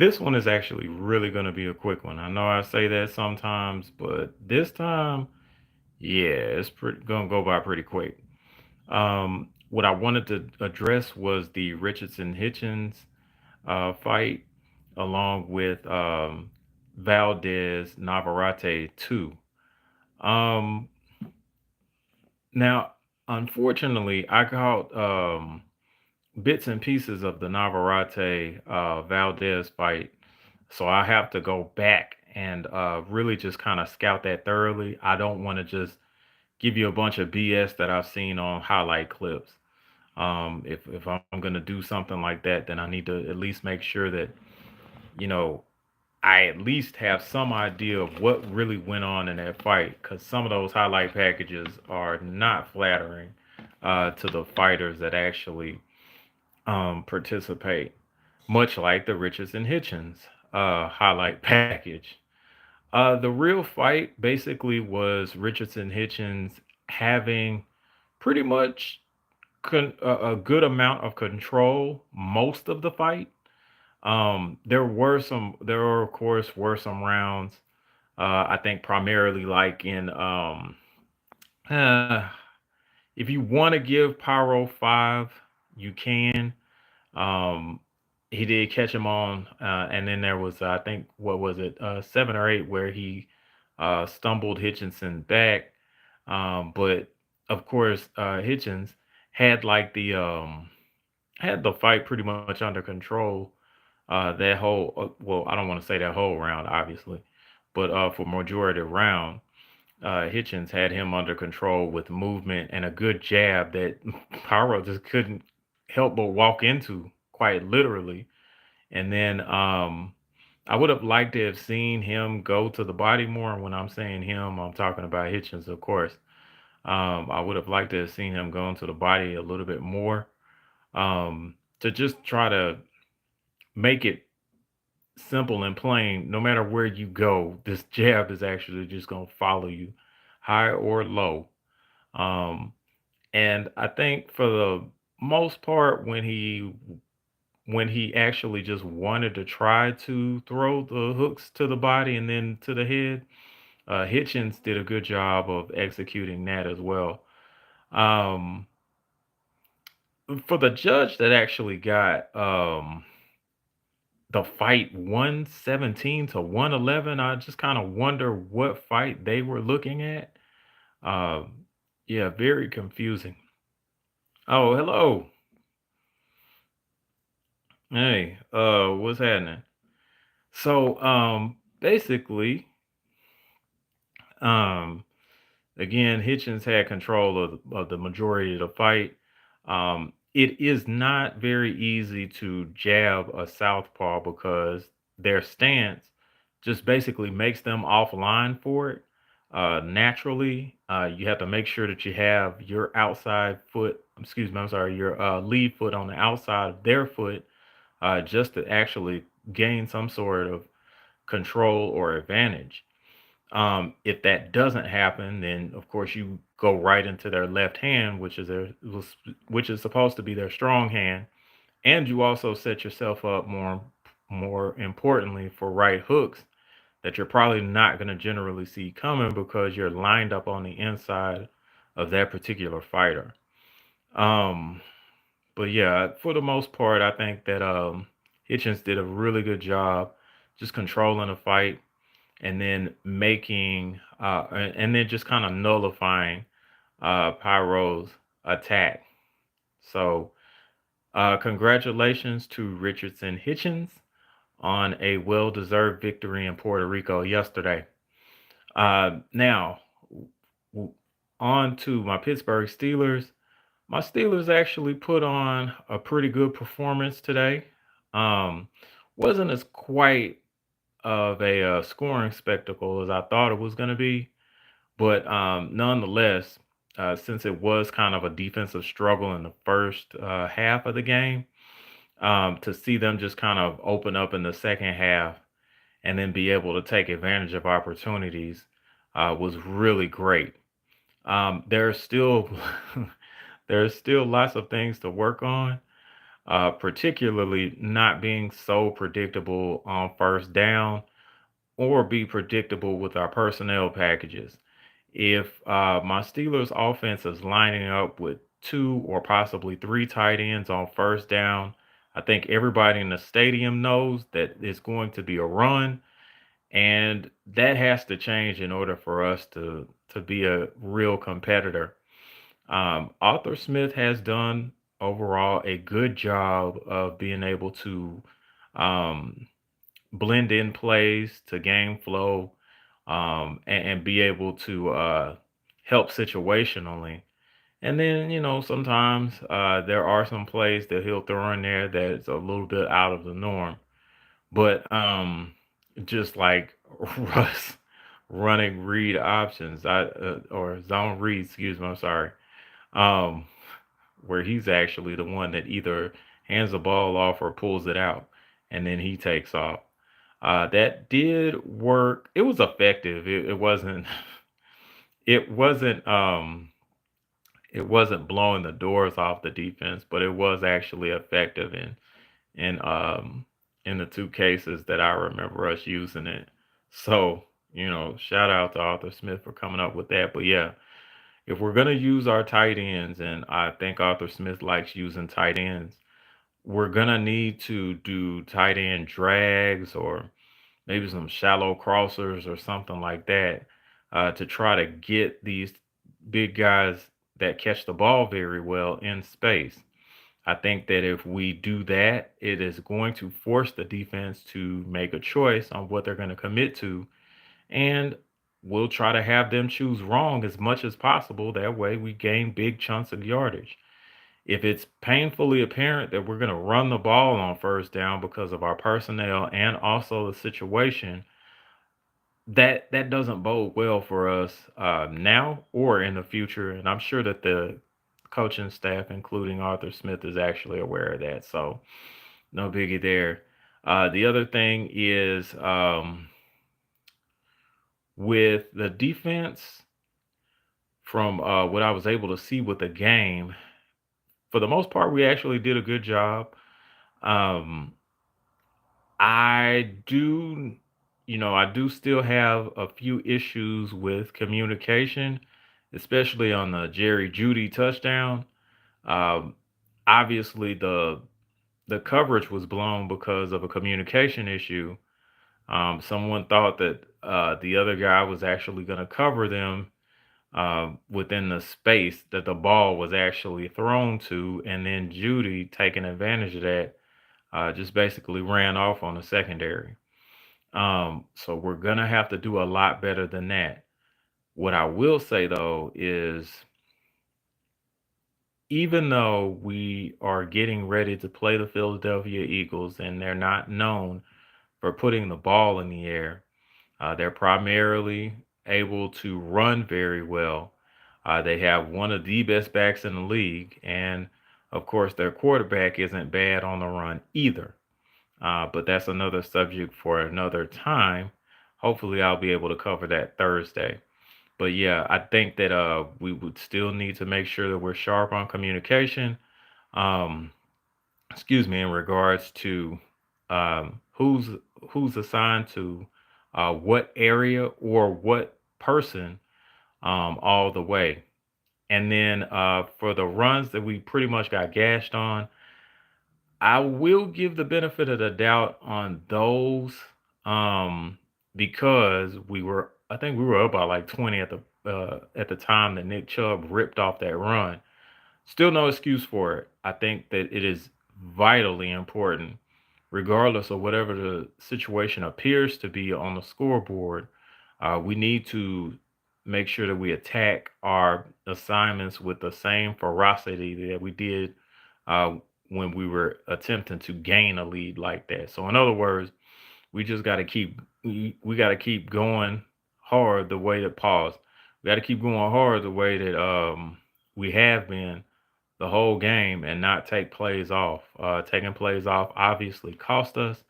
This one is actually really going to be a quick one. I know I say that sometimes, but this time, yeah, it's going to go by pretty quick. What I wanted to address was the Richardson Hitchens fight, along with Valdez Navarrete too. Um, Now, unfortunately, I caught bits and pieces of the Navarrete Valdez fight, so I have to go back and really just kind of scout that thoroughly. I don't want to just give you a bunch of BS that I've seen on highlight clips. If I'm gonna do something like that, then I need to at least make sure that you know I at least have some idea of what really went on in that fight, because some of those highlight packages are not flattering to the fighters that actually participate, much like the Richardson Hitchens highlight package. The real fight basically was Richardson Hitchens having pretty much a good amount of control most of the fight. There were, of course, were some rounds. I think primarily like in uh, if you want to give Pyro 5, you can. Um, he did catch him on, and then there was I think what was it, 7 or 8, where he stumbled Hitchinson back. But of course, Hitchens had like had the fight pretty much under control. That whole well, I don't want to say that whole round, obviously, but for majority of round, Hitchens had him under control with movement and a good jab that Pyro just couldn't help but walk into, quite literally. And then I would have liked to have seen him go to the body more. When I'm saying him, I'm talking about Hitchens, of course. I would have liked to have seen him go into the body a little bit more, to just try to make it simple and plain. No matter where you go, this jab is actually just going to follow you, high or low. Um, and I think for the most part, when he actually just wanted to try to throw the hooks to the body and then to the head, Hitchens did a good job of executing that as well. Um, for the judge that actually got the fight 117 to 111, I just kind of wonder what fight they were looking at. Um, yeah, very confusing. Oh, hello. Hey, what's happening? So, basically, um, again, Hitchens had control of the majority of the fight. It is not very easy to jab a southpaw because their stance just basically makes them offline for it. Naturally, you have to make sure that you have your outside foot, excuse me, I'm sorry, your lead foot on the outside of their foot, just to actually gain some sort of control or advantage. If that doesn't happen, then of course you go right into their left hand, which is supposed to be their strong hand, and you also set yourself up more importantly for right hooks that you're probably not going to generally see coming because you're lined up on the inside of that particular fighter. Um, but yeah, for the most part, I think that Hitchens did a really good job just controlling the fight and then making and then just kind of nullifying Pyro's attack. So congratulations to Richardson Hitchens on a well-deserved victory in Puerto Rico yesterday. Now, w- on to my Pittsburgh Steelers. My Steelers actually put on a pretty good performance today. Um, wasn't as quite of a scoring spectacle as I thought it was going to be, but nonetheless, since it was kind of a defensive struggle in the first half of the game, to see them just kind of open up in the second half and then be able to take advantage of opportunities was really great. There's still there's still lots of things to work on. particularly not being so predictable on first down or be predictable with our personnel packages. If my Steelers offense is lining up with two or possibly three tight ends on first down, I think everybody in the stadium knows that it's going to be a run, and that has to change in order for us to be a real competitor. Arthur Smith has done overall a good job of being able to um, blend in plays to game flow, and be able to help situationally. And then, sometimes there are some plays that he'll throw in there that's a little bit out of the norm. But just like Russ running read options, or zone read, excuse me, I'm sorry. Um, where he's actually the one that either hands the ball off or pulls it out, and then he takes off. That did work. It was effective. It wasn't. It wasn't. It wasn't blowing the doors off the defense, but it was actually effective in in the two cases that I remember us using it. So shout out to Arthur Smith for coming up with that. But yeah, if we're gonna use our tight ends, and I think Arthur Smith likes using tight ends, we're gonna need to do tight end drags or maybe some shallow crossers or something like that, to try to get these big guys that catch the ball very well in space. I think that if we do that, it is going to force the defense to make a choice on what they're going to commit to, and we'll try to have them choose wrong as much as possible. That way, we gain big chunks of yardage. If it's painfully apparent that we're going to run the ball on first down because of our personnel and also the situation, that doesn't bode well for us now or in the future. And I'm sure that the coaching staff, including Arthur Smith, is actually aware of that. So no biggie there. The other thing is, with the defense, from what I was able to see with the game, for the most part, we actually did a good job. Um, I do still have a few issues with communication, especially on the Jerry Judy touchdown. Um, Obviously, the coverage was blown because of a communication issue. Someone thought that the other guy was actually going to cover them within the space that the ball was actually thrown to, and then Judy, taking advantage of that, just basically ran off on the secondary. So we're gonna have to do a lot better than that. What I will say though is, even though we are getting ready to play the Philadelphia Eagles and they're not known for putting the ball in the air, they're primarily able to run very well. They have one of the best backs in the league, and of course, their quarterback isn't bad on the run either. But that's another subject for another time. Hopefully, I'll be able to cover that Thursday. But yeah, I think that we would still need to make sure that we're sharp on communication. Um, excuse me, in regards to who's assigned to what area or what person, all the way. And then for the runs that we pretty much got gashed on, I will give the benefit of the doubt on those, um, because I think we were up by like 20 at the time that Nick Chubb ripped off that run. Still no excuse for it. I think that it is vitally important, regardless of whatever the situation appears to be on the scoreboard. We need to make sure that we attack our assignments with the same ferocity that we did uh, when we were attempting to gain a lead like that. So, in other words, we just got to we got to keep going hard the way that pause. We got to keep going hard the way that we have been the whole game, and not take plays off. Taking plays off obviously cost us,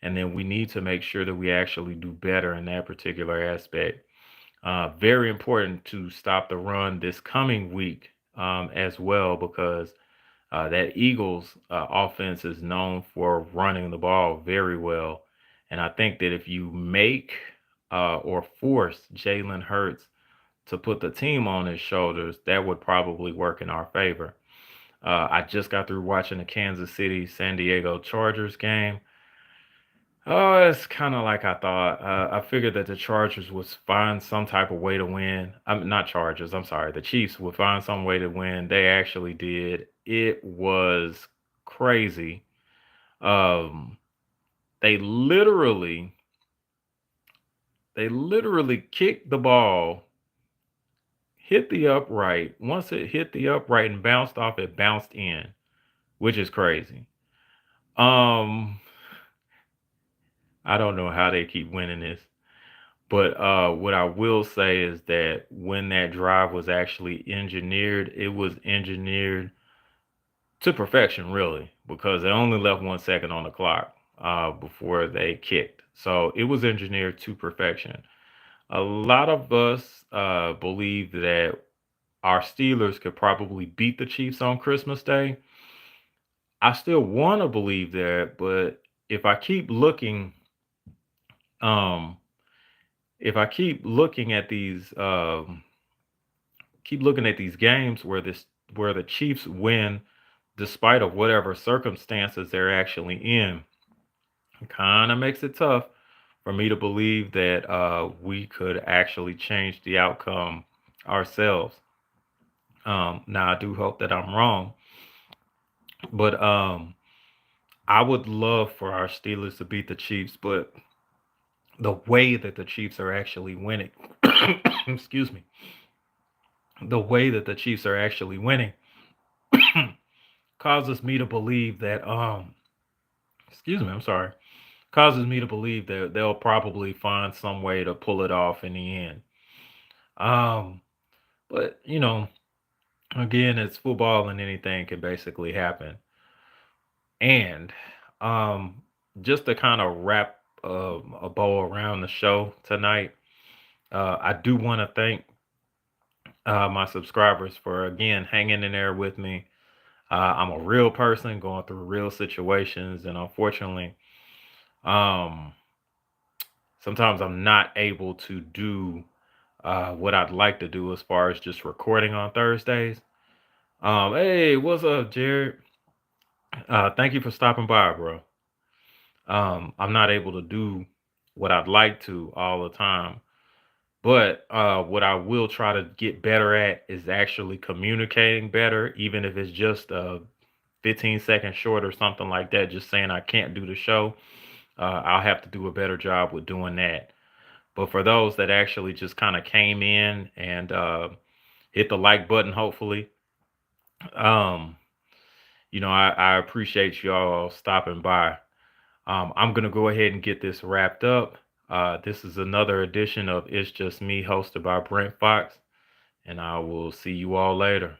and then we need to make sure that we actually do better in that particular aspect. Very important to stop the run this coming week, as well, because That Eagles offense is known for running the ball very well. And I think that if you make or force Jalen Hurts to put the team on his shoulders, that would probably work in our favor. I just got through watching the Kansas City San Diego Chargers game. Oh, it's kind of like I thought. I figured that the Chargers would find some type of way to win. I'm not Chargers. I'm sorry. The Chiefs would find some way to win. They actually did. It was crazy. Um, they literally, they literally kicked the ball, hit the upright. Once it hit the upright and bounced off, it bounced in, which is crazy. Um, I don't know how they keep winning this. But what I will say is that when that drive was actually engineered, it was engineered to perfection, really, because they only left 1 second on the clock before they kicked. So it was engineered to perfection. A lot of us believe that our Steelers could probably beat the Chiefs on Christmas Day. I still want to believe that, but if I keep looking, um, if I keep looking at these games where the Chiefs win despite of whatever circumstances they're actually in, it kind of makes it tough for me to believe that we could actually change the outcome ourselves. Now I do hope that I'm wrong, but I would love for our Steelers to beat the Chiefs, but the way that the Chiefs are actually winning, excuse me, the way that the Chiefs are actually winning causes me to believe that excuse me, I'm sorry, causes me to believe that they'll probably find some way to pull it off in the end. Um, but again, it's football and anything can basically happen. And um, just to kind of wrap a bow around the show tonight, I do want to thank my subscribers for again hanging in there with me. I'm a real person going through real situations, and unfortunately, um, sometimes I'm not able to do what I'd like to do as far as just recording on Thursdays. Hey, what's up, Jared? Thank you for stopping by, bro. I'm not able to do what I'd like to all the time, but what I will try to get better at is actually communicating better, even if it's just 15 seconds short or something like that. Just saying I can't do the show. I'll have to do a better job with doing that. But for those that actually just kind of came in and hit the like button, hopefully, um, I appreciate y'all stopping by. I'm going to go ahead and get this wrapped up. This is another edition of It's Just Me, hosted by Brent Fox, and I will see you all later.